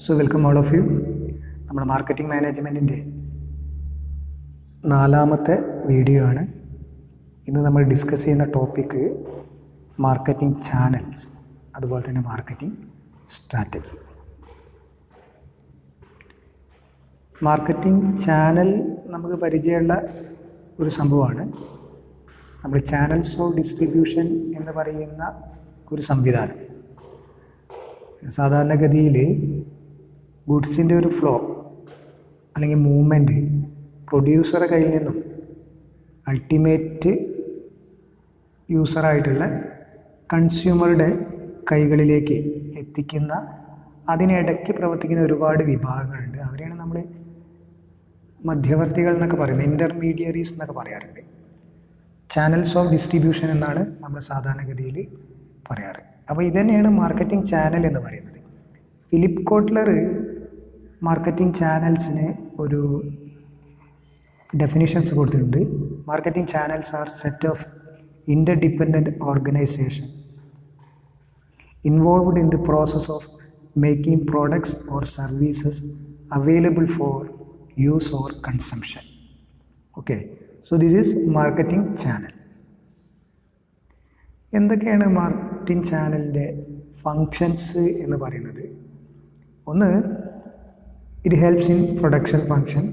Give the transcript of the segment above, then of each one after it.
So welcome all of you. നമ്മുടെ marketing മാനേജ്മെൻറ്റിൻ്റെ 4ാമത്തെ വീഡിയോ ആണ്. ഇന്ന് നമ്മൾ ഡിസ്കസ് ചെയ്യുന്ന ടോപ്പിക്ക് മാർക്കറ്റിംഗ് ചാനൽസ്, അതുപോലെ തന്നെ മാർക്കറ്റിംഗ് സ്ട്രാറ്റജി. മാർക്കറ്റിംഗ് ചാനൽ നമുക്ക് പരിചയമുള്ള ഒരു സംഭവമാണ്. നമ്മൾ ചാനൽസ് ഓഫ് ഡിസ്ട്രിബ്യൂഷൻ എന്ന് പറയുന്ന ഒരു സംവിധാനം. സാധാരണഗതിയിൽ ഗുഡ്സിൻ്റെ ഒരു ഫ്ലോ അല്ലെങ്കിൽ മൂവ്മെൻറ്റ് പ്രൊഡ്യൂസറുടെ കയ്യിൽ നിന്നും അൾട്ടിമേറ്റ് യൂസറായിട്ടുള്ള കൺസ്യൂമറുടെ കൈകളിലേക്ക് എത്തിക്കുന്ന അതിനിടയ്ക്ക് പ്രവർത്തിക്കുന്ന ഒരുപാട് വിഭാഗങ്ങളുണ്ട്. അവരെയാണ് നമ്മൾ മധ്യവർത്തികൾ എന്നൊക്കെ പറയുന്നത്, ഇൻ്റർമീഡിയറീസ് എന്നൊക്കെ പറയാറുണ്ട്. ചാനൽസ് ഓഫ് ഡിസ്ട്രിബ്യൂഷൻ എന്നാണ് നമ്മൾ സാധാരണഗതിയിൽ പറയാറ്. അപ്പോൾ ഇതുതന്നെയാണ് മാർക്കറ്റിംഗ് ചാനൽ എന്ന് പറയുന്നത്. ഫിലിപ്പ് കോട്ട്ലർ മാർക്കറ്റിംഗ് ചാനൽസിന് ഒരു ഡെഫിനിഷൻസ് കൊടുത്തിട്ടുണ്ട്. Marketing channels are set of interdependent organisation involved in the process of making products or services available for use or consumption. Okay, so this is marketing channel. എന്തൊക്കെയാണ് marketing ചാനലിൻ്റെ functions എന്ന് പറയുന്നത്? ഒന്ന്, it helps in production function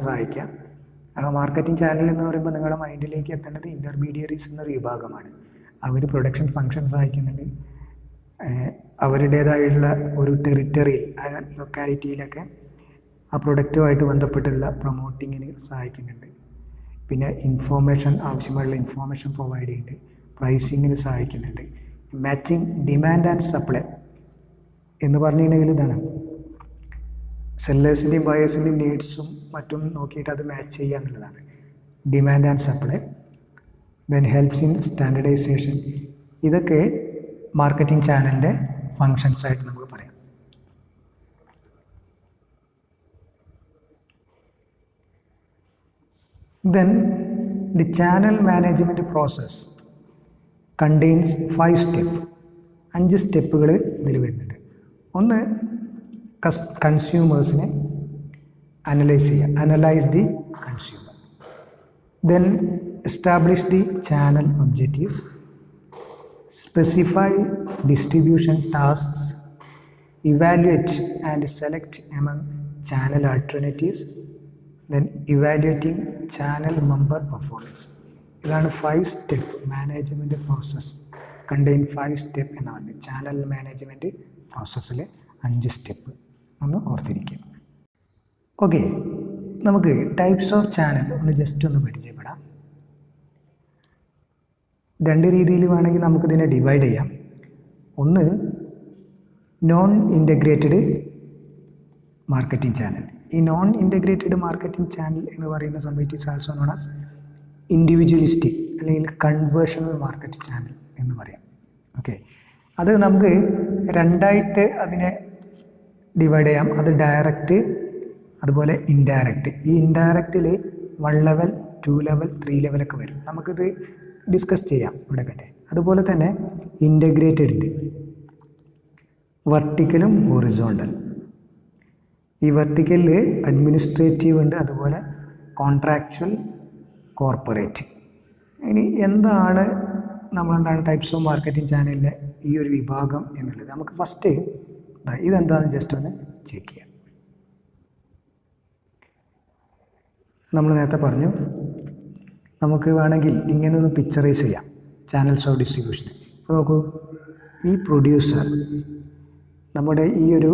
സഹായിക്കാം. Marketing channel എന്ന് പറയുമ്പോൾ നിങ്ങളുടെ മൈൻഡിലേക്ക് എത്തേണ്ടത് ഇൻ്റർമീഡിയറീസ് എന്നൊരു വിഭാഗമാണ്. അവർ പ്രൊഡക്ഷൻ ഫങ്ഷൻ സഹായിക്കുന്നുണ്ട്. അവരുടേതായുള്ള ഒരു ടെറിറ്ററിയിൽ, ലൊക്കാലിറ്റിയിലൊക്കെ ആ പ്രൊഡക്റ്റുമായിട്ട് ബന്ധപ്പെട്ടുള്ള പ്രൊമോട്ടിങ്ങിന് സഹായിക്കുന്നുണ്ട്. പിന്നെ ആവശ്യമായുള്ള ഇൻഫോർമേഷൻ പ്രൊവൈഡ് ചെയ്യുന്നുണ്ട്. പ്രൈസിങ്ങിന് സഹായിക്കുന്നുണ്ട്. മാച്ചിങ് ഡിമാൻഡ് ആൻഡ് സപ്ലൈ എന്ന് പറഞ്ഞിട്ടുണ്ടെങ്കിൽ ഇതാണ്, സെല്ലേഴ്സിൻ്റെയും ബയേഴ്സിൻ്റെയും നീഡ്സും മറ്റും നോക്കിയിട്ട് അത് മാച്ച് ചെയ്യുക എന്നുള്ളതാണ് demand and supply. Then helps in standardisation. ഇതൊക്കെ മാർക്കറ്റിംഗ് ചാനലിൻ്റെ ഫങ്ഷൻസ് ആയിട്ട് നമുക്ക് പറയാം. Then the channel management process contains 5 steps. 5 സ്റ്റെപ്പുകൾ ഇതിൽ വരുന്നുണ്ട്. ഒന്ന്, കൺസ്യൂമേഴ്സിനെ analyse the consumer. Then establish the channel objectives, specify distribution tasks, evaluate and select among channel alternatives, then evaluating channel member performance. ഇതാണ് 5 step management process. Contain 5 step എന്ന് പറഞ്ഞത് channel management പ്രോസസ്സിൽ 5 step ഒന്ന് ഓർത്തിരിക്കും. ഓക്കെ, നമുക്ക് types of channel ഒന്ന് just ഒന്ന് പരിചയപ്പെടാം. 2 രീതിയിൽ വേണമെങ്കിൽ നമുക്കിതിനെ ഡിവൈഡ് ചെയ്യാം. ഒന്ന്, നോൺ ഇൻ്റഗ്രേറ്റഡ് മാർക്കറ്റിംഗ് ചാനൽ. ഈ നോൺ ഇൻ്റഗ്രേറ്റഡ് മാർക്കറ്റിംഗ് ചാനൽ എന്ന് പറയുന്ന സംഭവം it is also known as individualistic അല്ലെങ്കിൽ കൺവേർഷണൽ മാർക്കറ്റ് ചാനൽ എന്ന് പറയാം. ഓക്കെ, അത് നമുക്ക് 2ആയിട്ട് അതിനെ ഡിവൈഡ് ചെയ്യാം. അത് ഡയറക്റ്റ്, അതുപോലെ ഇൻഡയറക്റ്റ്. ഈ ഇൻഡയറക്റ്റിൽ 1 ലെവൽ, 2 ലെവൽ, 3 ലെവലൊക്കെ വരും. നമുക്കിത് ഡിസ്കസ് ചെയ്യാം ഇവിടെ കട്ടെ. അതുപോലെ തന്നെ ഇൻ്റഗ്രേറ്റഡ് ഉണ്ട്, വെർട്ടിക്കലും ഹൊറിസോണ്ടൽ. ഈ വെർട്ടിക്കലിൽ അഡ്മിനിസ്ട്രേറ്റീവ് ഉണ്ട്, അതുപോലെ കോൺട്രാക്ച്വൽ, കോർപ്പറേറ്റ്. ഇനി നമ്മളെന്താണ് ടൈപ്സ് ഓഫ് മാർക്കറ്റിംഗ് ചാനലിലെ ഈ ഒരു വിഭാഗം എന്നുള്ളത് നമുക്ക് ഫസ്റ്റ് ഇതെന്താണെന്ന് ജസ്റ്റ് ഒന്ന് ചെക്ക് ചെയ്യാം. നമ്മൾ നേരത്തെ പറഞ്ഞു, നമുക്ക് വേണമെങ്കിൽ ഇങ്ങനെ ഒന്ന് പിക്ചറൈസ് ചെയ്യാം ചാനൽസ് ഓഫ് ഡിസ്ട്രിബ്യൂഷന്. ഇപ്പോൾ നോക്കൂ, ഈ പ്രൊഡ്യൂസർ നമ്മുടെ ഈ ഒരു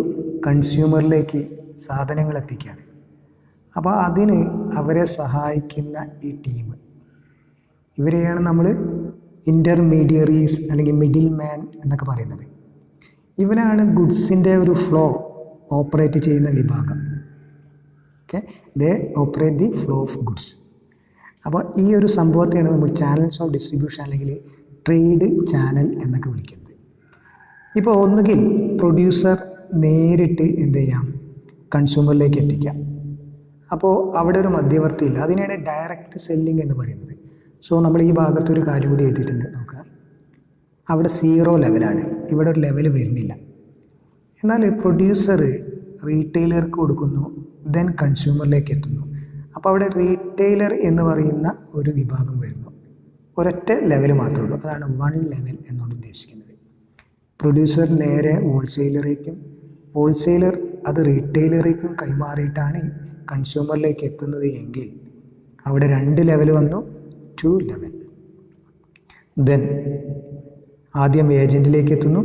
കൺസ്യൂമറിലേക്ക് സാധനങ്ങൾ എത്തിക്കുകയാണ്. അപ്പോൾ അതിന് അവരെ സഹായിക്കുന്ന ഈ ടീം, ഇവരെയാണ് നമ്മൾ ഇൻ്റർമീഡിയറീസ് അല്ലെങ്കിൽ മിഡിൽ മാൻ എന്നൊക്കെ പറയുന്നത്. ഇവരാണ് ഗുഡ്സിൻ്റെ ഒരു ഫ്ലോ ഓപ്പറേറ്റ് ചെയ്യുന്ന വിഭാഗം. Okay, they operate the flow of goods. അപ്പോൾ ഈ ഒരു സംഭവത്തെയാണ് നമ്മൾ ചാനൽസ് ഓഫ് ഡിസ്ട്രിബ്യൂഷൻ അല്ലെങ്കിൽ ട്രേഡ് ചാനൽ എന്നൊക്കെ വിളിക്കുന്നത്. ഇപ്പോൾ ഒന്നുകിൽ പ്രൊഡ്യൂസർ നേരിട്ട് എന്ത് ചെയ്യാം, കൺസ്യൂമറിലേക്ക് എത്തിക്കാം. അപ്പോൾ അവിടെ ഒരു മധ്യവർത്തി ഇല്ല. അതിനെയാണ് ഡയറക്റ്റ് സെല്ലിംഗ് എന്ന് പറയുന്നത്. സോ നമ്മൾ ഈ ഭാഗത്തൊരു കാര്യം കൂടി എഴുതിയിട്ടുണ്ട്, നോക്കുക. അവിടെ 0 ലെവലാണ്, ഇവിടെ ഒരു ലെവൽ വരുന്നില്ല. എന്നാൽ പ്രൊഡ്യൂസർ റീറ്റെയിലർക്ക് കൊടുക്കുന്നു, ദെൻ കൺസ്യൂമറിലേക്ക് എത്തുന്നു. അപ്പോൾ അവിടെ റീറ്റെയിലർ എന്ന് പറയുന്ന ഒരു വിഭാഗം വരുന്നു. ഒരൊറ്റ ലെവൽ മാത്രമേ ഉള്ളൂ, അതാണ് 1 ലെവൽ എന്നുകൊണ്ട് ഉദ്ദേശിക്കുന്നത്. പ്രൊഡ്യൂസർ നേരെ ഹോൾസെയിലറേക്കും, ഹോൾസെയിലർ അത് റീറ്റെയിലറേക്കും കൈമാറിയിട്ടാണ് കൺസ്യൂമറിലേക്ക് എത്തുന്നത് എങ്കിൽ അവിടെ 2 ലെവൽ വന്നു, 2 ലെവൽ. ദെൻ ആദ്യം ഏജൻറ്റിലേക്ക് എത്തുന്നു,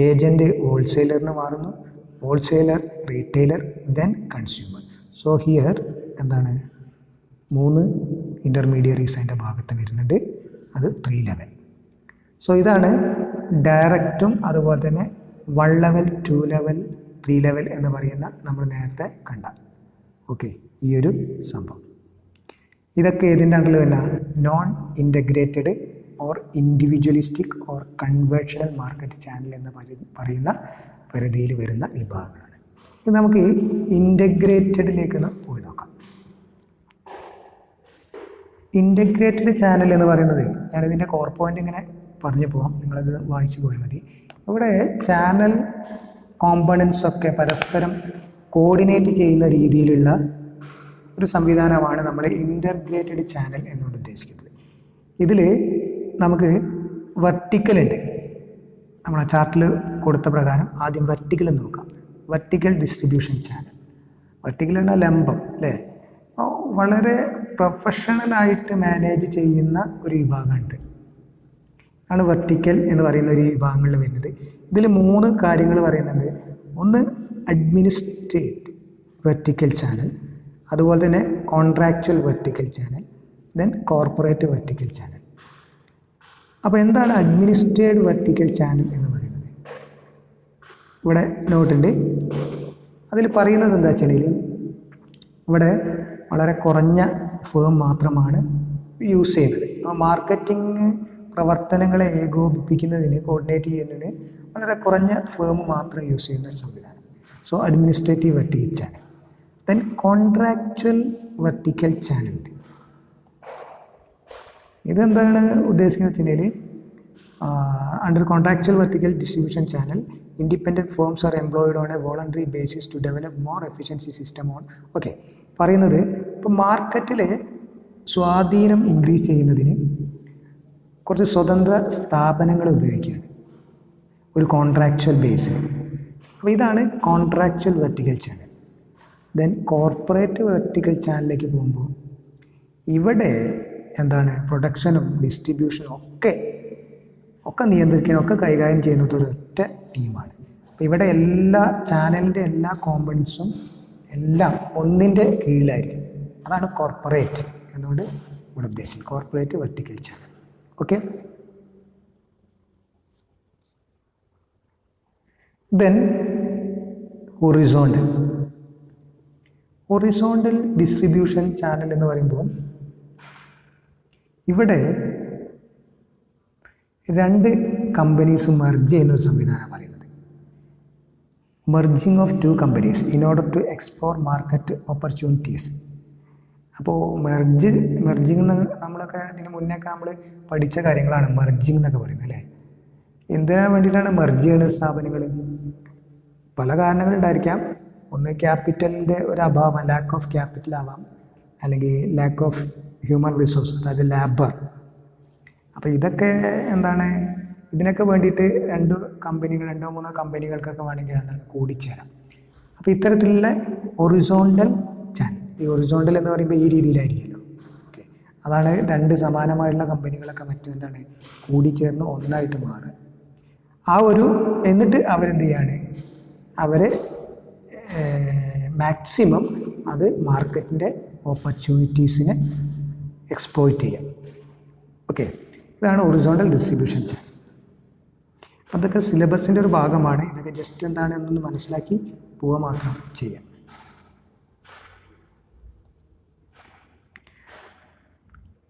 ഏജൻറ്റ് ഹോൾസെയിലറിന് മാറുന്നു, wholesaler retailer, then consumer. So here എന്താണ് 3 ഇൻ്റർമീഡിയറീസ് അതിൻ്റെ ഭാഗത്ത് വരുന്നുണ്ട്, അത് 3 ലെവൽ. സോ ഇതാണ് ഡയറക്റ്റും അതുപോലെ തന്നെ 1 ലെവൽ, 2 ലെവൽ, 3 ലെവൽ എന്ന് പറയുന്ന നമ്മൾ നേരത്തെ കണ്ട ഈ ഒരു സംഭവം. ഇതൊക്കെ ഏതിൻ്റെ അണ്ടറിൽ വരുന്ന non integrated or individualistic or conversational market channel എന്ന് പറയുന്ന പരിധിയിൽ വരുന്ന വിഭാഗങ്ങളാണ്. ഇത് നമുക്ക് ഇൻ്റഗ്രേറ്റഡിലേക്ക് പോയി നോക്കാം. ഇൻ്റഗ്രേറ്റഡ് ചാനൽ എന്ന് പറയുന്നത്, ഞാനിതിൻ്റെ കോർ പോയിൻ്റ് ഇങ്ങനെ പറഞ്ഞു പോകാം, നിങ്ങളത് വായിച്ചു പോയാൽ മതി. ഇവിടെ ചാനൽ കോമ്പണൻസ് ഒക്കെ പരസ്പരം കോർഡിനേറ്റ് ചെയ്യുന്ന രീതിയിലുള്ള ഒരു സംവിധാനമാണ് നമ്മൾ ഇൻ്റർഗ്രേറ്റഡ് ചാനൽ എന്നുകൊണ്ട് ഉദ്ദേശിക്കുന്നത്. ഇതിൽ നമുക്ക് വെർട്ടിക്കൽ ഉണ്ട്. നമ്മൾ ആ ചാർട്ടിൽ കൊടുത്ത പ്രകാരം ആദ്യം വെർട്ടിക്കൽ നോക്കാം. Vertical distribution channel. വെർട്ടിക്കൽ എന്നാൽ ലംബം അല്ലേ, വളരെ പ്രൊഫഷണലായിട്ട് മാനേജ് ചെയ്യുന്ന ഒരു വിഭാഗമുണ്ട്, ആണ് വെർട്ടിക്കൽ എന്ന് പറയുന്ന ഒരു വിഭാഗങ്ങളിൽ വരുന്നത്. ഇതിൽ 3 കാര്യങ്ങൾ പറയുന്നുണ്ട്. ഒന്ന് അഡ്മിനിസ്ട്രേറ്റ് വെർട്ടിക്കൽ ചാനൽ, അതുപോലെ തന്നെ contractual vertical channel, then corporate vertical channel. അപ്പോൾ എന്താണ് അഡ്മിനിസ്ട്രേറ്റഡ് വെർട്ടിക്കൽ ചാനൽ എന്ന് പറയുന്നത്? ഇവിടെ നോട്ടുണ്ട്. അതിൽ പറയുന്നത് എന്താ വെച്ചിട്ടുണ്ടെങ്കിൽ ഇവിടെ വളരെ കുറഞ്ഞ ഫേം മാത്രമാണ് യൂസ് ചെയ്യുന്നത്. മാർക്കറ്റിംഗ് പ്രവർത്തനങ്ങളെ ഏകോപിപ്പിക്കുന്നതിന്, കോർഡിനേറ്റ് ചെയ്യുന്നതിന് വളരെ കുറഞ്ഞ ഫേം മാത്രം യൂസ് ചെയ്യുന്ന ഒരു സംവിധാനം. So administrative vertical channel. Then contractual vertical channel. ഇതെന്താണ് ഉദ്ദേശിക്കുന്നത് വെച്ചിട്ടുണ്ടെങ്കിൽ under contractual vertical distribution channel independent firms are employed on a voluntary basis to develop more efficiency system on പറയുന്നത് ഇപ്പോൾ മാർക്കറ്റിലെ സ്വാധീനം ഇൻക്രീസ് ചെയ്യുന്നതിന് കുറച്ച് സ്വതന്ത്ര സ്ഥാപനങ്ങൾ ഉപയോഗിക്കുകയാണ് ഒരു കോൺട്രാക്ച്വൽ ബേസിൽ. അപ്പോൾ ഇതാണ് contractual vertical channel. Then corporate vertical ചാനലിലേക്ക് പോകുമ്പോൾ ഇവിടെ എന്താണ് പ്രൊഡക്ഷനും ഡിസ്ട്രിബ്യൂഷനും ഒക്കെ നിയന്ത്രിക്കാനും ഒക്കെ കൈകാര്യം ചെയ്യുന്നത് ഒരൊറ്റ ടീമാണ്. അപ്പോൾ ഇവിടെ എല്ലാ ചാനലിൻ്റെ എല്ലാ കോമ്പണൻസും എല്ലാം ഒന്നിൻ്റെ കീഴിലായിരിക്കും. അതാണ് കോർപ്പറേറ്റ് എന്നുകൊണ്ട് ഇവിടെ ഉദ്ദേശിക്കുന്നത്, corporate vertical channel. Then horizontal distribution channel എന്ന് പറയുമ്പോൾ ഇവിടെ 2 കമ്പനീസ് മെർജ് ചെയ്യുന്ന ഒരു സംവിധാനം പറയുന്നത്. Merging of 2 companies in order to explore market opportunities. അപ്പോൾ മെർജിങ് നമ്മളൊക്കെ ഇതിന് മുന്നേയൊക്കെ നമ്മൾ പഠിച്ച കാര്യങ്ങളാണ് മെർജിങ് എന്നൊക്കെ പറയുന്നത് അല്ലേ. എന്തിനാൻ വേണ്ടിയിട്ടാണ് മെർജ് ചെയ്യുന്ന സ്ഥാപനങ്ങൾ? പല കാരണങ്ങളുണ്ടായിരിക്കാം. ഒന്ന് ക്യാപിറ്റലിൻ്റെ ഒരു അഭാവം, ലാക്ക് ഓഫ് ക്യാപിറ്റൽ ആവാം, അല്ലെങ്കിൽ ലാക്ക് ഓഫ് ഹ്യൂമൻ റിസോഴ്സ്, അതായത് ലേബർ. അപ്പോൾ ഇതൊക്കെ എന്താണ്, ഇതിനൊക്കെ വേണ്ടിയിട്ട് 2 കമ്പനികൾ 2-3 കമ്പനികൾക്കൊക്കെ വേണമെങ്കിൽ എന്താണ് കൂടിച്ചേരാം. അപ്പോൾ ഇത്തരത്തിലുള്ള ഹൊറിസോണ്ടൽ ചാനൽ, ഈ ഹൊറിസോണ്ടൽ എന്ന് പറയുമ്പോൾ ഈ രീതിയിലായിരിക്കുമല്ലോ. അതാണ് 2 സമാനമായിട്ടുള്ള കമ്പനികളൊക്കെ മറ്റും എന്താണ് കൂടിച്ചേർന്ന് ഒന്നായിട്ട് മാറുക. എന്നിട്ട് അവരെന്ത് ചെയ്യാണ്, അവർ മാക്സിമം അത് മാർക്കറ്റിൻ്റെ ഓപ്പർച്യൂണിറ്റീസിനെ എക്സ്പ്ലോയിറ്റ് ചെയ്യാം. ഇതാണ് ഹൊറിസോണ്ടൽ ഡിസ്ട്രിബ്യൂഷൻ ചാനൽ. അതൊക്കെ സിലബസിൻ്റെ ഒരു ഭാഗമാണ്. ഇതൊക്കെ ജസ്റ്റ് എന്താണ് എന്നൊന്ന് മനസ്സിലാക്കി പോവുക മാത്രം ചെയ്യാം.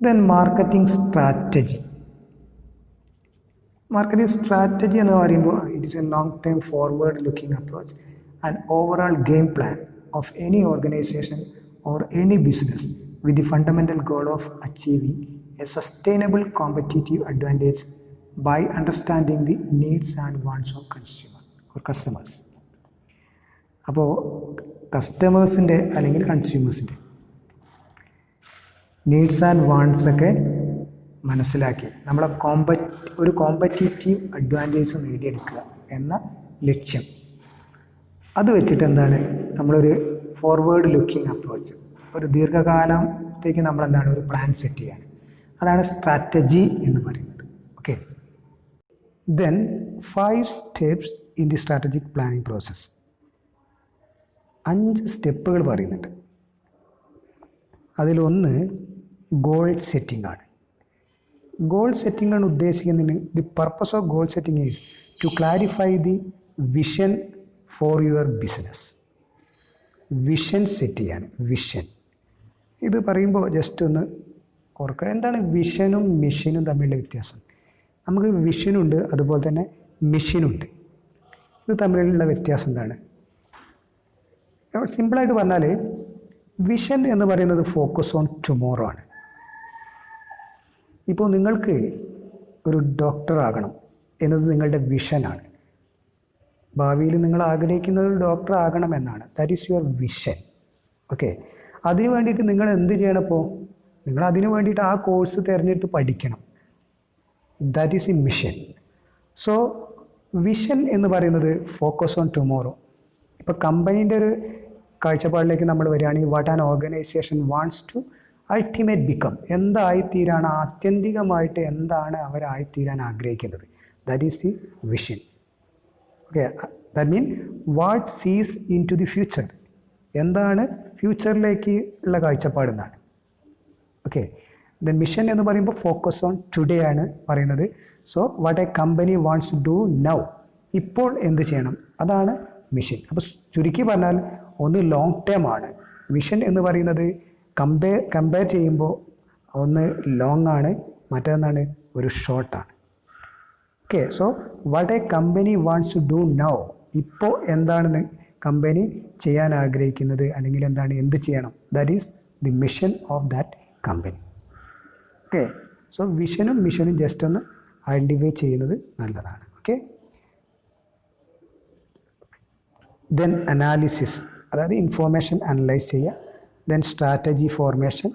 Then marketing strategy. Marketing strategy എന്ന് പറയുമ്പോൾ it is A long time forward looking approach and overall game plan of any organisation or any business with the fundamental goal of achieving a sustainable competitive advantage by understanding the needs and wants of customers. അപ്പോൾ കസ്റ്റമേഴ്സിൻ്റെ അല്ലെങ്കിൽ കൺസ്യൂമേഴ്സിൻ്റെ needs and wants ഒക്കെ മനസ്സിലാക്കി നമ്മളെ ഒരു competitive advantage നേടിയെടുക്കുക എന്ന ലക്ഷ്യം, അത് വെച്ചിട്ട് എന്താണ് നമ്മളൊരു ഫോർവേഡ് ലുക്കിംഗ് അപ്രോച്ച്, ഒരു ദീർഘകാലത്തേക്ക് നമ്മളെന്താണ് ഒരു പ്ലാൻ സെറ്റ് ചെയ്യാണ്. അതാണ് സ്ട്രാറ്റജി എന്ന് പറയുന്നത്. Okay, then 5 steps in the strategic planning process. 5 സ്റ്റെപ്പുകൾ പറയുന്നുണ്ട്. അതിലൊന്ന് ഗോൾ സെറ്റിംഗ് ആണ്. ഗോൾ സെറ്റിംഗ് ആണ് ഉദ്ദേശിക്കുന്നതിന് the purpose of goal setting is to clarify the vision for your business. Vision set ചെയ്യാണ്. വിഷൻ ഇത് പറയുമ്പോൾ ജസ്റ്റ് ഒന്ന് ഓർക്കുക, എന്താണ് വിഷനും മിഷനും തമ്മിലുള്ള വ്യത്യാസം. നമുക്ക് വിഷനുണ്ട്, അതുപോലെ തന്നെ മിഷനുണ്ട്. ഇത് തമ്മിലുള്ള വ്യത്യാസം എന്താണ്? സിമ്പിളായിട്ട് പറഞ്ഞാൽ വിഷൻ എന്ന് പറയുന്നത് ഫോക്കസ് ഓൺ ടുമോറോ ആണ്. ഇപ്പോൾ നിങ്ങൾക്ക് ഒരു ഡോക്ടർ ആകണം എന്നത് നിങ്ങളുടെ വിഷനാണ്. ഭാവിയിൽ നിങ്ങൾ ആഗ്രഹിക്കുന്ന ഒരു ഡോക്ടർ ആകണമെന്നാണ്. That is your vision. Okay, അതിന് വേണ്ടിയിട്ട് നിങ്ങൾ എന്ത് ചെയ്യണം? ഇപ്പോൾ നിങ്ങൾ അതിന് വേണ്ടിയിട്ട് ആ കോഴ്സ് തിരഞ്ഞെടുത്ത് പഠിക്കണം. That is A mission. So vision എന്ന് പറയുന്നത് ഫോക്കസ് ഓൺ ടുമോറോ. ഇപ്പോൾ കമ്പനീൻ്റെ ഒരു കാഴ്ചപ്പാടിലേക്ക് നമ്മൾ വരികയാണെങ്കിൽ what an organisation wants to ultimate become, എന്തായിത്തീരാണ് ആത്യന്തികമായിട്ട് എന്താണ് അവരായിത്തീരാൻ ആഗ്രഹിക്കുന്നത്. That is the vision. Okay, that mean what sees in to the future, എന്താണ് ഫ്യൂച്ചറിലേക്ക് ഉള്ള കാഴ്ചപ്പാടെന്നാണ്. ഓക്കെ, ദെൻ മിഷൻ എന്ന് പറയുമ്പോൾ ഫോക്കസ് ഓൺ ടുഡേ ആണ് പറയുന്നത്. So what a company wants to do now, ഇപ്പോൾ എന്ത് ചെയ്യണം, അതാണ് മിഷൻ. അപ്പോൾ ചുരുക്കി പറഞ്ഞാൽ ഒന്ന് ലോങ് ടേം ആണ് വിഷൻ എന്ന് പറയുന്നത്. കമ്പയർ ചെയ്യുമ്പോൾ ഒന്ന് ലോങ് ആണ്, മറ്റൊന്നാണ് ഒരു ഷോർട്ടാണ്. Okay, so what a company wants to do now, ഇപ്പോൾ എന്താണ് കമ്പനി ചെയ്യാൻ ആഗ്രഹിക്കുന്നത്, അല്ലെങ്കിൽ എന്താണ് എന്ത് ചെയ്യണം, that is the mission of that company. Okay, so വിഷനും മിഷനും ജസ്റ്റ് ഒന്ന് ഐഡൻറ്റിഫൈ ചെയ്യുന്നത് നല്ലതാണ്. ഓക്കെ, ദെൻ അനാലിസിസ്, അതായത് ഇൻഫോർമേഷൻ അനലൈസ് ചെയ്യുക. Then strategy formation,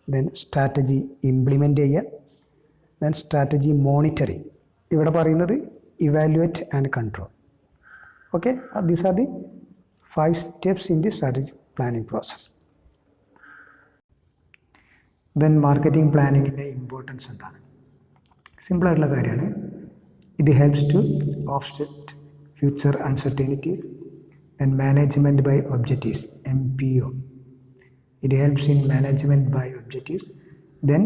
then strategy implement ചെയ്യുക, ദെൻ സ്ട്രാറ്റജി മോണിറ്ററിങ്. ഇവിടെ പറയുന്നത് evaluate and control. Okay, these are the 5 steps in the strategic planning process. Then marketing പ്ലാനിങ്ങിൻ്റെ importance എന്താണ്? സിമ്പിളായിട്ടുള്ള കാര്യമാണ്. It helps to offset future uncertainties. Then management by objectives, MPO. It helps in management by objectives. Then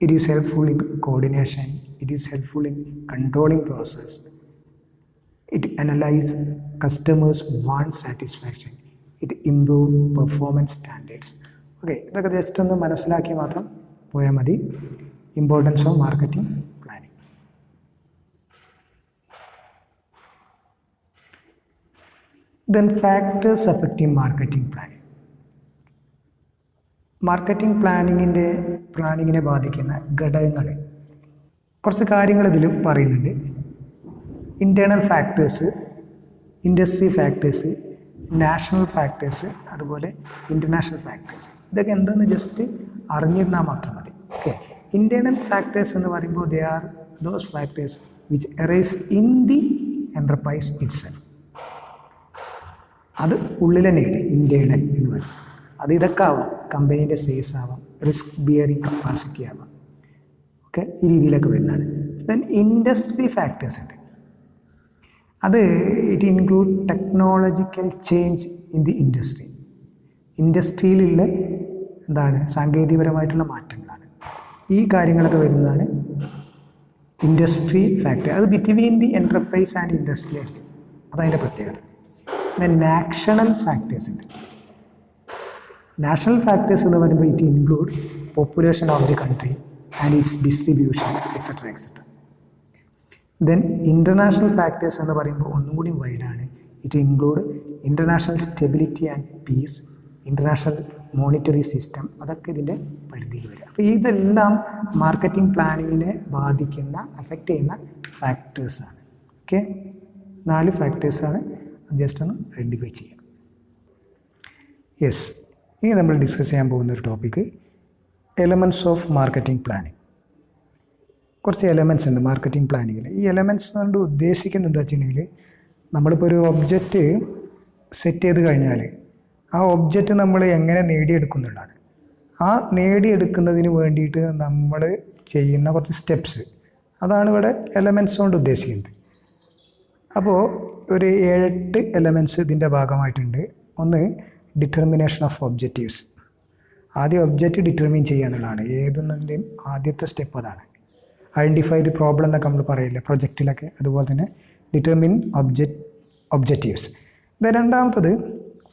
it is helpful in coordination. It is helpful in controlling process. It analyzes customers' want satisfaction. It improves performance standards. Okay, ഇതൊക്കെ just ഒന്ന് മനസ്സിലാക്കി മാത്രം പോയാൽ മതി. Importance of marketing planning. Then factors affecting marketing planning. Marketing പ്ലാനിങ്ങിനെ ബാധിക്കുന്ന ഘടകങ്ങൾ, കുറച്ച് കാര്യങ്ങൾ ഇതിൽ പറയുന്നുണ്ട്. Internal factors, industry factors, national factors, അതുപോലെ ഇൻ്റർനാഷണൽ ഫാക്ടേഴ്സ്. ഇതൊക്കെ എന്താണെന്ന് ജസ്റ്റ് അറിഞ്ഞിരുന്നാൽ മാത്രം മതി. ഓക്കെ, ഇൻറ്റേർണൽ ഫാക്ടേഴ്സ് എന്ന് പറയുമ്പോൾ they are those factors which arise in the enterprise itself. അത് ഉള്ളിൽ തന്നെയാണ് ഇൻറ്റേർണൽ എന്ന് പറയുന്നത്. അത് ഇതൊക്കെ ആവാം, കമ്പനീൻ്റെ സെയിൽസ് ആവാം, റിസ്ക് ബിയറിങ് കപ്പാസിറ്റി ആവാം. ഓക്കെ, ഈ രീതിയിലൊക്കെ വരുന്നതാണ്. ദെൻ ഇൻഡസ്ട്രി ഫാക്ടേഴ്സ് ഉണ്ട്. അത് it include technological change in the industry. ഇൻഡസ്ട്രിയിലുള്ള എന്താണ് സാങ്കേതികപരമായിട്ടുള്ള മാറ്റങ്ങളാണ്. ഈ കാര്യങ്ങളൊക്കെ വരുന്നതാണ് ഇൻഡസ്ട്രി ഫാക്ടർ. അത് between the enterprise and industry ആയിരിക്കും, അതതിൻ്റെ പ്രത്യേകത. ദെൻ നാഷണൽ ഫാക്ടേഴ്സ് ഉണ്ട്. നാഷണൽ ഫാക്ടേഴ്സ് എന്ന് പറയുമ്പോൾ it include population of the country and its distribution etcetera etcetera. Then international factors എന്ന് പറയുമ്പോൾ ഒന്നും കൂടി വൈഡാണ്. It include international stability and peace, international monetary system, അതൊക്കെ ഇതിൻ്റെ പരിധിയിൽ വരും. അപ്പോൾ ഇതെല്ലാം മാർക്കറ്റിംഗ് പ്ലാനിങ്ങിനെ ബാധിക്കുന്ന, അഫക്റ്റ് ചെയ്യുന്ന ഫാക്ടേഴ്സാണ്. ഓക്കെ, 4 ഫാക്ടേഴ്സാണ്. ജസ്റ്റ് ഒന്ന് ഐഡൻറ്റിഫൈ ചെയ്യാം. യെസ്, ഇനി നമ്മൾ ഡിസ്കസ് ചെയ്യാൻ പോകുന്ന ഒരു topic elements of marketing planning. കുറച്ച് എലമെൻറ്റ്സ് ഉണ്ട് മാർക്കറ്റിംഗ് പ്ലാനിങ്ങിൽ. ഈ എലമെൻറ്റ്സ് കൊണ്ട് ഉദ്ദേശിക്കുന്നത് എന്താ വെച്ചിട്ടുണ്ടെങ്കിൽ, നമ്മളിപ്പോൾ ഒരു ഒബ്ജക്റ്റ് സെറ്റ് ചെയ്ത് കഴിഞ്ഞാൽ ആ ഒബ്ജക്റ്റ് നമ്മൾ എങ്ങനെ നേടിയെടുക്കുന്നുള്ളതാണ്. ആ നേടിയെടുക്കുന്നതിന് വേണ്ടിയിട്ട് നമ്മൾ ചെയ്യുന്ന കുറച്ച് സ്റ്റെപ്സ്, അതാണ് ഇവിടെ എലമെൻറ്റ്സ് കൊണ്ട് ഉദ്ദേശിക്കുന്നത്. അപ്പോൾ ഒരു 7-8 എലമെൻറ്റ്സ് ഇതിൻ്റെ ഭാഗമായിട്ടുണ്ട്. ഒന്ന്, ഡിറ്റർമിനേഷൻ ഓഫ് ഒബ്ജക്റ്റീവ്സ്. ആദ്യം ഒബ്ജക്റ്റ് ഡിറ്റർമിൻ ചെയ്യുക എന്നുള്ളതാണ് ഏതൊന്നിൻ്റെയും ആദ്യത്തെ സ്റ്റെപ്പ്. അതാണ് ഐഡൻറ്റിഫൈ ദി പ്രോബ്ലം എന്നൊക്കെ നമ്മൾ പറയില്ല പ്രൊജക്റ്റിലൊക്കെ, അതുപോലെ തന്നെ ഡിറ്റർമിൻ ഒബ്ജക്റ്റീവ്സ്. ഇത് രണ്ടാമത്തത്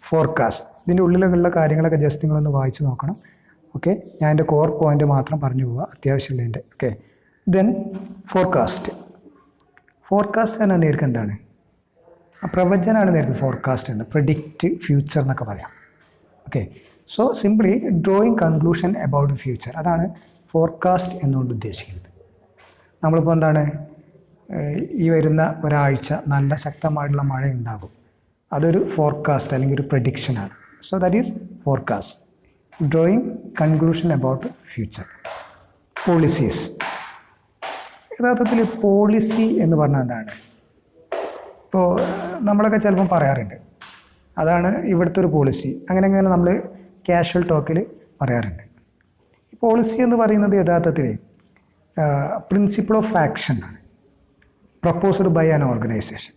ഫോർകാസ്റ്റ്. ഇതിൻ്റെ ഉള്ളിലുള്ള കാര്യങ്ങളൊക്കെ ജസ്റ്റ് നിങ്ങളൊന്ന് വായിച്ച് നോക്കണം. ഓക്കെ, ഞാൻ എൻ്റെ കോർ പോയിൻ്റ് മാത്രം പറഞ്ഞു പോവുക അത്യാവശ്യമുള്ളതിൻ്റെ. Okay, then forecast. ഫോർകാസ്റ്റ് എന്നാൽ നേർക്ക് എന്താണ്? പ്രവചനമാണ് നേർക്ക് ഫോർകാസ്റ്റ് എന്ന്, പ്രെഡിക്റ്റ് ഫ്യൂച്ചർ എന്നൊക്കെ പറയാം. Okay, so simply drawing conclusion about future, അതാണ് ഫോർകാസ്റ്റ് എന്നുകൊണ്ട് ഉദ്ദേശിക്കുന്നത്. നമ്മളിപ്പോൾ എന്താണ്, ഈ വരുന്ന ഒരാഴ്ച നല്ല ശക്തമായിട്ടുള്ള മഴ ഉണ്ടാകും, അതൊരു ഫോർകാസ്റ്റ് അല്ലെങ്കിൽ ഒരു പ്രഡിക്ഷനാണ്. So that is forecast, drawing conclusion about future. Policies. യഥാർത്ഥത്തിൽ പോളിസി എന്ന് പറഞ്ഞാൽ എന്താണ്? ഇപ്പോൾ നമ്മളൊക്കെ ചിലപ്പം പറയാറുണ്ട്, അതാണ് ഇവിടുത്തെ ഒരു പോളിസി, അങ്ങനെ നമ്മൾ കാഷ്വൽ ടോക്കിൽ പറയാറുണ്ട്. ഈ പോളിസി എന്ന് പറയുന്നത് യഥാർത്ഥത്തിൽ പ്രിൻസിപ്പിൾ ഓഫ് ആക്ഷൻ ആണ്, പ്രപ്പോസ്ഡ് ബൈ ആൻ ഓർഗനൈസേഷൻ.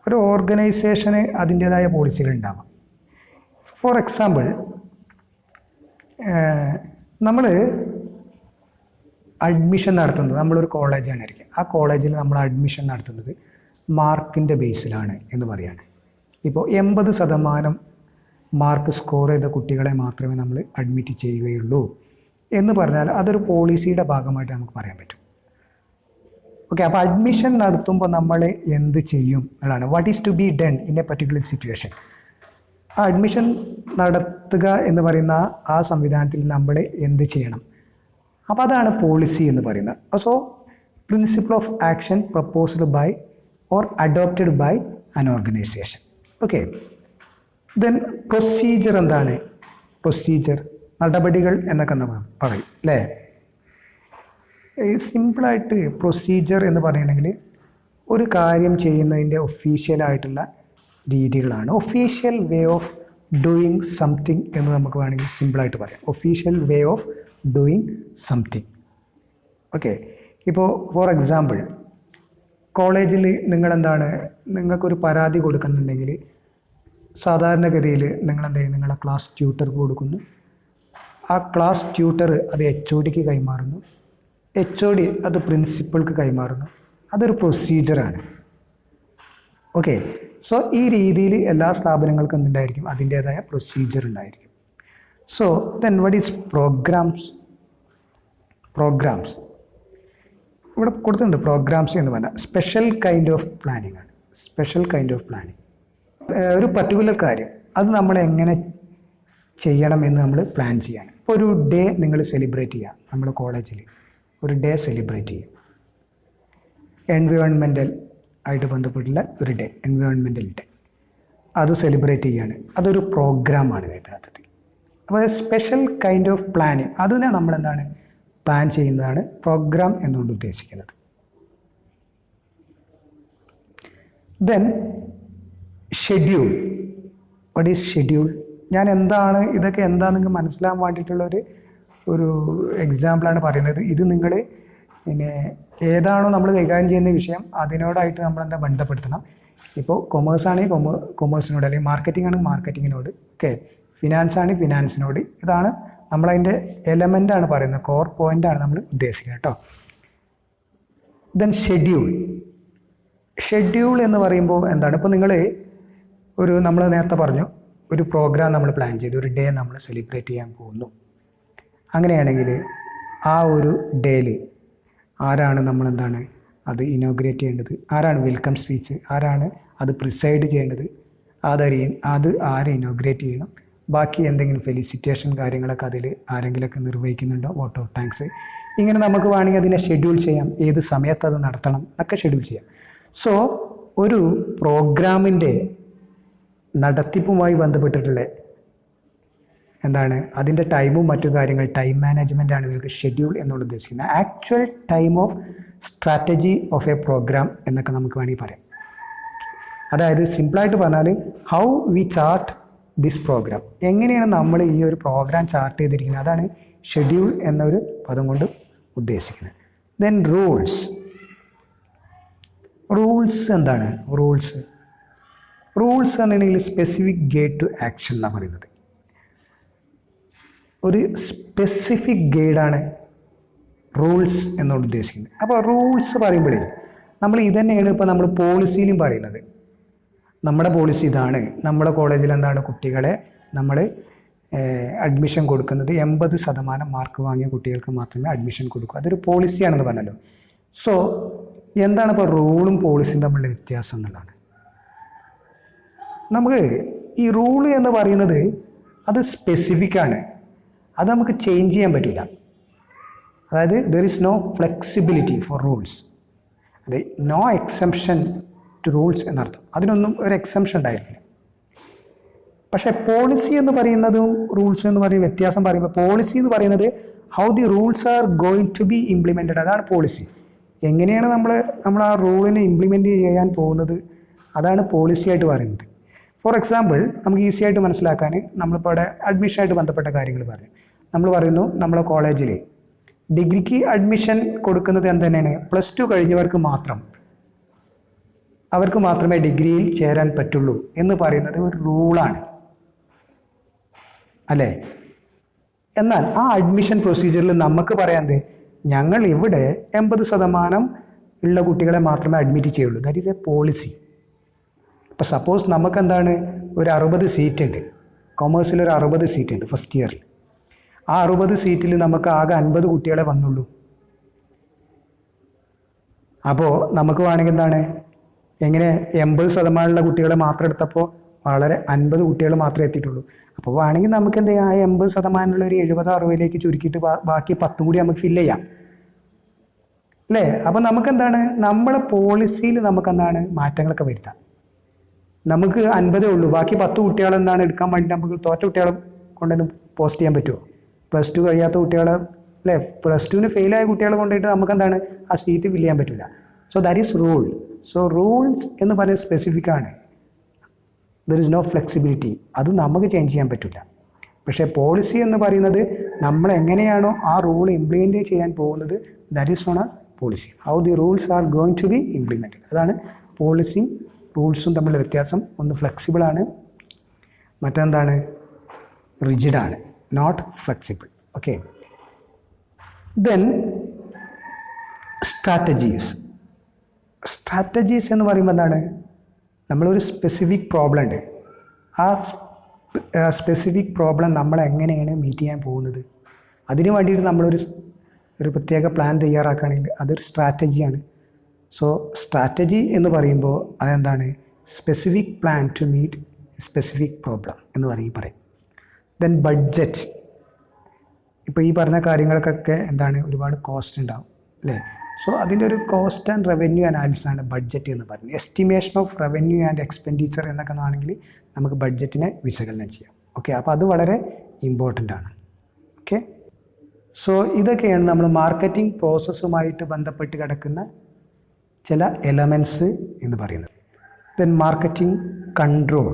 ഒരു ഓർഗനൈസേഷന് അതിൻ്റേതായ പോളിസികൾ ഉണ്ടാവാം. ഫോർ എക്സാമ്പിൾ, നമ്മൾ അഡ്മിഷൻ നടത്തുന്നത്, നമ്മളൊരു കോളേജാണ് ആയിരിക്കും, ആ കോളേജിൽ നമ്മൾ അഡ്മിഷൻ നടത്തുന്നത് മാർക്കിൻ്റെ ബേസിലാണ് എന്ന് പറയുകയാണ്. ഇപ്പോൾ 80% മാർക്ക് സ്കോർ ചെയ്ത കുട്ടികളെ മാത്രമേ നമ്മൾ അഡ്മിറ്റ് ചെയ്യുകയുള്ളൂ എന്ന് പറഞ്ഞാൽ അതൊരു പോളിസിയുടെ ഭാഗമായിട്ട് നമുക്ക് പറയാൻ പറ്റും. ഓക്കെ, അപ്പോൾ അഡ്മിഷൻ നടത്തുമ്പോൾ നമ്മൾ എന്ത് ചെയ്യും എന്നുള്ളതാണ്. What is to be done in a particular situation. ആ അഡ്മിഷൻ നടത്തുക എന്ന് പറയുന്ന ആ സംവിധാനത്തിൽ നമ്മൾ എന്ത് ചെയ്യണം, അപ്പോൾ അതാണ് പോളിസി എന്ന് പറയുന്നത്. So principle of action proposed by or adopted by an organisation. Okay, then procedure. എന്താണ് പ്രൊസീജിയർ? നടപടികൾ എന്നൊക്കെ നമ്മൾ പറയും അല്ലേ. സിമ്പിളായിട്ട് പ്രൊസീജിയർ എന്ന് പറയുകയാണെങ്കിൽ ഒരു കാര്യം ചെയ്യുന്നതിൻ്റെ ഒഫീഷ്യലായിട്ടുള്ള രീതികളാണ്. Official way of doing something എന്ന് നമുക്ക് വേണമെങ്കിൽ സിമ്പിളായിട്ട് പറയാം. Official way of doing something. Okay, ഇപ്പോൾ ഫോർ എക്സാമ്പിൾ, കോളേജിൽ നിങ്ങളെന്താണ്, നിങ്ങൾക്കൊരു പരാതി കൊടുക്കുന്നുണ്ടെങ്കിൽ സാധാരണഗതിയിൽ നിങ്ങളെന്ത് ചെയ്യും, നിങ്ങളെ ക്ലാസ് ട്യൂട്ടർക്ക് കൊടുക്കുന്നു. ആ ക്ലാസ് ട്യൂട്ടർ അത് HODക്ക് കൈമാറുന്നു, HOD അത് പ്രിൻസിപ്പൾക്ക് കൈമാറുന്നു. അതൊരു പ്രൊസീജിയറാണ്. ഓക്കെ, സോ ഈ രീതിയിൽ എല്ലാ സ്ഥാപനങ്ങൾക്കും എന്തുണ്ടായിരിക്കും, അതിൻ്റേതായ പ്രൊസീജിയർ ഉണ്ടായിരിക്കും. So then what is programmes. ഇവിടെ കൊടുത്തിട്ടുണ്ട് പ്രോഗ്രാംസ് എന്ന് പറഞ്ഞാൽ സ്പെഷ്യൽ കൈൻഡ് ഓഫ് പ്ലാനിങ് ആണ്. സ്പെഷ്യൽ കൈൻഡ് ഓഫ് പ്ലാനിങ്, ഒരു പർട്ടിക്കുലർ കാര്യം അത് നമ്മൾ എങ്ങനെ ചെയ്യണമെന്ന് നമ്മൾ പ്ലാൻ ചെയ്യാണ്. ഇപ്പോൾ ഒരു ഡേ നിങ്ങൾ സെലിബ്രേറ്റ് ചെയ്യുക, നമ്മൾ കോളേജിൽ ഒരു ഡേ സെലിബ്രേറ്റ് ചെയ്യും, എൻവയോൺമെൻറ്റൽ ആയിട്ട് ബന്ധപ്പെട്ടുള്ള ഒരു ഡേ, എൻവയോൺമെൻറ്റൽ ഡേ, അത് സെലിബ്രേറ്റ് ചെയ്യാണ്. അതൊരു പ്രോഗ്രാമാണ് യഥാർത്ഥത്തിൽ. അപ്പോൾ സ്പെഷ്യൽ കൈൻഡ് ഓഫ് പ്ലാനിങ്, അതിനെ നമ്മളെന്താണ് പ്ലാൻ ചെയ്യുന്നതാണ് പ്രോഗ്രാം എന്നുകൊണ്ട് ഉദ്ദേശിക്കുന്നത്. Then schedule. What is schedule? ഞാൻ എന്താണ് ഇതൊക്കെ എന്താണെന്ന് മനസ്സിലാകാൻ വേണ്ടിയിട്ടുള്ളൊരു എക്സാമ്പിളാണ് പറയുന്നത്. ഇത് നിങ്ങൾ പിന്നെ ഏതാണോ നമ്മൾ കൈകാര്യം ചെയ്യുന്ന വിഷയം അതിനോടായിട്ട് നമ്മളെന്താ ബന്ധപ്പെടുത്തണം. ഇപ്പോൾ കൊമേഴ്സ് ആണെങ്കിൽ കൊമേഴ്സിനോട്, അല്ലെങ്കിൽ മാർക്കറ്റിംഗ് ആണെങ്കിൽ മാർക്കറ്റിങ്ങിനോട്, ഓക്കെ, ഫിനാൻസ് ആണെങ്കിൽ ഫിനാൻസിനോട്. ഇതാണ് നമ്മളതിൻ്റെ എലമെൻ്റാണ് പറയുന്നത്, കോർ പോയിൻ്റാണ് നമ്മൾ ഉദ്ദേശിക്കുന്നത് കേട്ടോ. ദെൻ ഷെഡ്യൂൾ എന്ന് പറയുമ്പോൾ എന്താണ്, ഇപ്പോൾ നിങ്ങൾ നമ്മൾ നേരത്തെ പറഞ്ഞു ഒരു പ്രോഗ്രാം നമ്മൾ പ്ലാൻ ചെയ്തു, ഒരു ഡേ നമ്മൾ സെലിബ്രേറ്റ് ചെയ്യാൻ പോകുന്നു. അങ്ങനെയാണെങ്കിൽ ആ ഒരു ഡേയിൽ ആരാണ് നമ്മളെന്താണ് അത് ഇനോഗ്രേറ്റ് ചെയ്യേണ്ടത്, ആരാണ് വെൽക്കം സ്പീച്ച്, ആരാണ് അത് പ്രിസൈഡ് ചെയ്യേണ്ടത്, അത് ആരെ ഇനോഗ്രേറ്റ് ചെയ്യണം, ബാക്കി എന്തെങ്കിലും ഫെലിസിറ്റേഷൻ കാര്യങ്ങളൊക്കെ അതിൽ ആരെങ്കിലുമൊക്കെ നിർവഹിക്കുന്നുണ്ടോ, വോട്ട് ഓഫ് താങ്ക്സ്, ഇങ്ങനെ നമുക്ക് വേണമെങ്കിൽ അതിനെ ഷെഡ്യൂൾ ചെയ്യാം. ഏത് സമയത്ത് അത് നടത്തണം എന്നൊക്കെ ഷെഡ്യൂൾ ചെയ്യാം. സോ ഒരു പ്രോഗ്രാമിൻ്റെ നടത്തിപ്പുമായി ബന്ധപ്പെട്ടിട്ടുള്ള എന്താണ് അതിൻ്റെ ടൈമും മറ്റു കാര്യങ്ങൾ ടൈം മാനേജ്മെൻറ്റാണ് നിങ്ങൾക്ക് ഷെഡ്യൂൾ എന്നുകൊണ്ട് ഉദ്ദേശിക്കുന്നത്. Actual time of strategy of a programme എന്നൊക്കെ നമുക്ക് വേണമെങ്കിൽ പറയാം. അതായത് സിമ്പിളായിട്ട് പറഞ്ഞാൽ how we chart this programme, എങ്ങനെയാണ് നമ്മൾ ഈ ഒരു പ്രോഗ്രാം ചാർട്ട് ചെയ്തിരിക്കുന്നത്, അതാണ് ഷെഡ്യൂൾ എന്നൊരു പദം കൊണ്ട് ഉദ്ദേശിക്കുന്നത്. Then rules. റൂൾസ് എന്താണ്? റൂൾസ് എന്നുണ്ടെങ്കിൽ സ്പെസിഫിക് ഗൈഡ് ടു ആക്ഷൻ എന്നാണ് പറയുന്നത്. ഒരു സ്പെസിഫിക് ഗൈഡാണ് റൂൾസ് എന്നോട് ഉദ്ദേശിക്കുന്നത്. അപ്പോൾ റൂൾസ് പറയുമ്പോഴേ നമ്മൾ ഇതന്നെയാണ് ഇപ്പോൾ നമ്മൾ പോളിസിയിലും പറയുന്നത്. നമ്മുടെ പോളിസി ഇതാണ്, നമ്മുടെ കോളേജിൽ എന്താണ് കുട്ടികളെ നമ്മൾ അഡ്മിഷൻ കൊടുക്കുന്നത് 80% മാർക്ക് വാങ്ങിയ കുട്ടികൾക്ക് മാത്രമേ അഡ്മിഷൻ കൊടുക്കൂ. അതൊരു പോളിസിയാണെന്ന് പറഞ്ഞല്ലോ. സോ എന്താണ് ഇപ്പോൾ റൂളും പോളിസിയും തമ്മിലുള്ള വ്യത്യാസം എന്നുള്ളതാണ്. നമുക്ക് ഈ റൂള് എന്ന് പറയുന്നത് അത് സ്പെസിഫിക്കാണ്, അത് നമുക്ക് ചേഞ്ച് ചെയ്യാൻ പറ്റില്ല. അതായത് there is no flexibility for rules, അതെ, നോ എക്സംഷൻ ടു റൂൾസ് എന്നർത്ഥം. അതിനൊന്നും ഒരു എക്സംഷൻ ഉണ്ടായിരിക്കില്ല. പക്ഷേ പോളിസി എന്ന് പറയുന്നതും റൂൾസ് എന്ന് പറയുന്ന വ്യത്യാസം പറയുമ്പോൾ, പോളിസി എന്ന് പറയുന്നത് how the rules are going to be implemented, അതാണ് പോളിസി. എങ്ങനെയാണ് നമ്മൾ ആ റൂളിനെ ഇംപ്ലിമെൻറ്റ് ചെയ്യാൻ പോകുന്നത്, അതാണ് പോളിസി ആയിട്ട് പറയുന്നത്. ഫോർ എക്സാമ്പിൾ നമുക്ക് ഈസി ആയിട്ട് മനസ്സിലാക്കാൻ നമ്മളിപ്പോൾ ഇവിടെ അഡ്മിഷനായിട്ട് ബന്ധപ്പെട്ട കാര്യങ്ങൾ പറയും. നമ്മൾ പറയുന്നു നമ്മളെ കോളേജിൽ ഡിഗ്രിക്ക് അഡ്മിഷൻ കൊടുക്കുന്നത് എന്തുതന്നെയാണ്, +2 കഴിഞ്ഞവർക്ക് മാത്രം, അവർക്ക് മാത്രമേ ഡിഗ്രിയിൽ ചേരാൻ പറ്റുള്ളൂ എന്ന് പറയുന്നത് ഒരു റൂളാണ് അല്ലേ. എന്നാൽ ആ അഡ്മിഷൻ പ്രൊസീജിയറിൽ നമുക്ക് പറയാൻ ഞങ്ങൾ ഇവിടെ 80% ഉള്ള കുട്ടികളെ മാത്രമേ അഡ്മിറ്റ് ചെയ്യുള്ളൂ. That is A policy. ഇപ്പോൾ സപ്പോസ് നമുക്ക് എന്താണ് ഒരു 60 സീറ്റ് ഉണ്ട്, കൊമേഴ്സിൽ ഒരു 60 സീറ്റ് ഉണ്ട് ഫസ്റ്റ് ഇയറിൽ. ആ 60 സീറ്റിൽ നമുക്ക് ആകെ 50 കുട്ടികളെ വന്നുള്ളൂ. അപ്പോൾ നമുക്ക് വേണമെങ്കിൽ എന്താണ്, എങ്ങനെ 80% കുട്ടികളെ മാത്രം എടുത്തപ്പോൾ വളരെ 50 കുട്ടികൾ മാത്രമേ എത്തിയിട്ടുള്ളൂ. അപ്പോൾ വേണമെങ്കിൽ നമുക്ക് എന്ത് ചെയ്യാം, ആ 80% ഒരു 70-60 ചുരുക്കിയിട്ട് ബാക്കി 10 കൂടി നമുക്ക് ഫില്ല് ചെയ്യാം അല്ലേ. അപ്പോൾ നമുക്കെന്താണ്, നമ്മളെ പോളിസിയിൽ നമുക്കെന്താണ് മാറ്റങ്ങളൊക്കെ വരുത്താം. നമുക്ക് 50 ഉള്ളൂ, ബാക്കി 10 കുട്ടികളെ എന്താണ് എടുക്കാൻ വേണ്ടി നമുക്ക് തോറ്റ കുട്ടികളെ കൊണ്ടൊന്നും പോസ്റ്റ് ചെയ്യാൻ പറ്റുമോ? +2 കഴിയാത്ത കുട്ടികളെ അല്ലേ, +2 ഫെയിലായ കുട്ടികളെ കൊണ്ടുപോയിട്ട് നമുക്ക് എന്താണ് ആ സീറ്റ് ഫില്ല് ചെയ്യാൻ പറ്റില്ല. So that is rule. So rules എന്ന് പറയുന്നത് സ്പെസിഫിക് ആണ്, ദർ ഇസ് നോ ഫ്ലെക്സിബിലിറ്റി, അത് നമുക്ക് ചേഞ്ച് ചെയ്യാൻ പറ്റില്ല. പക്ഷേ പോളിസി എന്ന് പറയുന്നത് നമ്മൾ എങ്ങനെയാണോ ആ റൂൾ ഇംപ്ലിമെൻറ്റ് ചെയ്യാൻ പോകുന്നത്, that is known as policy. How the rules are going to be implemented, അതാണ് പോളിസിയും റൂൾസും തമ്മിലുള്ള വ്യത്യാസം. ഒന്ന് ഫ്ലെക്സിബിളാണ്, മറ്റെന്താണ് റിജിഡാണ്, not flexible. Okay, then strategies എന്ന് പറയുമ്പോൾ എന്താണ്, നമ്മളൊരു സ്പെസിഫിക് പ്രോബ്ലം ഉണ്ട്, ആ സ്പെസിഫിക് പ്രോബ്ലം നമ്മൾ എങ്ങനെയാണ് മീറ്റ് ചെയ്യാൻ പോകുന്നത്, അതിന് വേണ്ടിയിട്ട് നമ്മളൊരു പ്രത്യേക പ്ലാൻ തയ്യാറാക്കുകയാണെങ്കിൽ അതൊരു സ്ട്രാറ്റജിയാണ്. സോ സ്ട്രാറ്റജി എന്ന് പറയുമ്പോൾ അതെന്താണ്, specific plan to meet specific problem എന്ന് പറയും. Then budget. ഇപ്പോൾ ഈ പറഞ്ഞ കാര്യങ്ങൾക്കൊക്കെ എന്താണ്, ഒരുപാട് കോസ്റ്റ് ഉണ്ടാവും അല്ലേ. സോ അതിൻ്റെ ഒരു കോസ്റ്റ് ആൻഡ് റവന്യൂ അനാലിസിസ് ആണ് ബഡ്ജറ്റ് എന്ന് പറയുന്നത്. Estimation of revenue and expenditure എന്നൊക്കെ ആണെങ്കിൽ നമുക്ക് ബഡ്ജറ്റിനെ വിശകലനം ചെയ്യാം. ഓക്കെ, അപ്പോൾ അത് വളരെ ഇമ്പോർട്ടൻ്റ് ആണ്. ഓക്കെ, സോ ഇതൊക്കെയാണ് നമ്മൾ മാർക്കറ്റിംഗ് പ്രോസസ്സുമായിട്ട് ബന്ധപ്പെട്ട് കിടക്കുന്ന ചില എലമെൻറ്റ്സ് എന്ന് പറയുന്നത്. Then marketing control.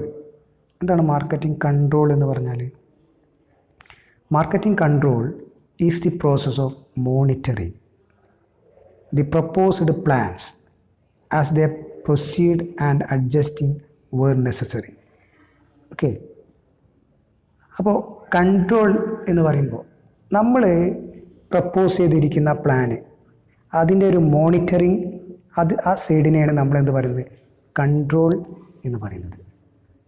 എന്താണ് മാർക്കറ്റിംഗ് കൺട്രോൾ എന്ന് പറഞ്ഞാൽ, marketing control is the process of monitoring the proposed plans as they proceed and adjusting where necessary. Okay, അപ്പോൾ കൺട്രോൾ എന്ന് പറയുമ്പോൾ നമ്മൾ പ്രപ്പോസ് ചെയ്തിരിക്കുന്ന പ്ലാന്, അതിൻ്റെ ഒരു മോണിറ്ററിങ്, ആ സൈഡിനെയാണ് നമ്മൾ എന്ത് പറയുന്നത്, കൺട്രോൾ എന്ന് പറയുന്നത്.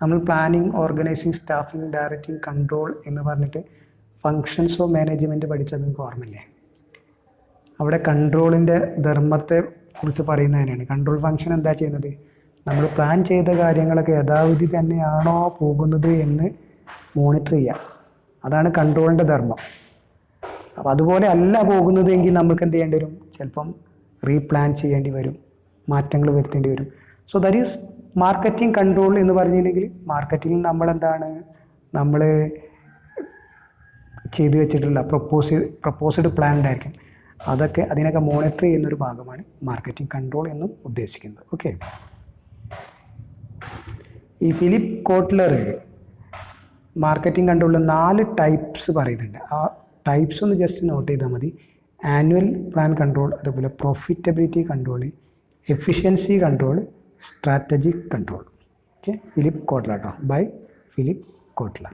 നമ്മൾ planning, organising, staffing, directing, control എന്ന് പറഞ്ഞിട്ട് ഫങ്ഷൻസ് ഓഫ് മാനേജ്മെൻറ്റ് പഠിച്ചത് നിങ്ങൾക്ക് ഓർമ്മയില്ലേ? അവിടെ കൺട്രോളിൻ്റെ ധർമ്മത്തെ കുറിച്ച് പറയുന്നതിനാണ്. കൺട്രോൾ ഫങ്ഷൻ എന്താ ചെയ്യുന്നത്, നമ്മൾ പ്ലാൻ ചെയ്ത കാര്യങ്ങളൊക്കെ യഥാവിധി തന്നെയാണോ പോകുന്നത് എന്ന് മോണിറ്റർ ചെയ്യുക, അതാണ് കൺട്രോളിൻ്റെ ധർമ്മം. അപ്പോൾ അതുപോലെ അല്ല പോകുന്നത് എങ്കിൽ നമുക്ക് എന്ത് ചെയ്യേണ്ടി വരും, ചിലപ്പം റീപ്ലാൻ ചെയ്യേണ്ടി വരും, മാറ്റങ്ങൾ വരുത്തേണ്ടി വരും. So that is marketing control എന്ന് പറഞ്ഞിട്ടുണ്ടെങ്കിൽ മാർക്കറ്റിംഗ് നമ്മൾ ചെയ്തു വെച്ചിട്ടുള്ള പ്രപ്പോസ്ഡ് പ്ലാൻ ഉണ്ടായിരിക്കും, അതിനൊക്കെ മോണിറ്റർ ചെയ്യുന്നൊരു ഭാഗമാണ് മാർക്കറ്റിംഗ് കൺട്രോൾ എന്നും ഉദ്ദേശിക്കുന്നത്. ഓക്കെ. ഈ ഫിലിപ്പ് കോട്ട്ലർ മാർക്കറ്റിംഗ് കൺട്രോളിൽ 4 ടൈപ്സ് പറയുന്നുണ്ട്. ആ ടൈപ്സ് ഒന്ന് ജസ്റ്റ് നോട്ട് ചെയ്താൽ മതി. ആനുവൽ പ്ലാൻ കൺട്രോൾ, അതുപോലെ profitability control, efficiency control, strategic control. Okay. Philip Kotler കേട്ടോ, ബൈ ഫിലിപ്പ് കോട്ട്ലർ.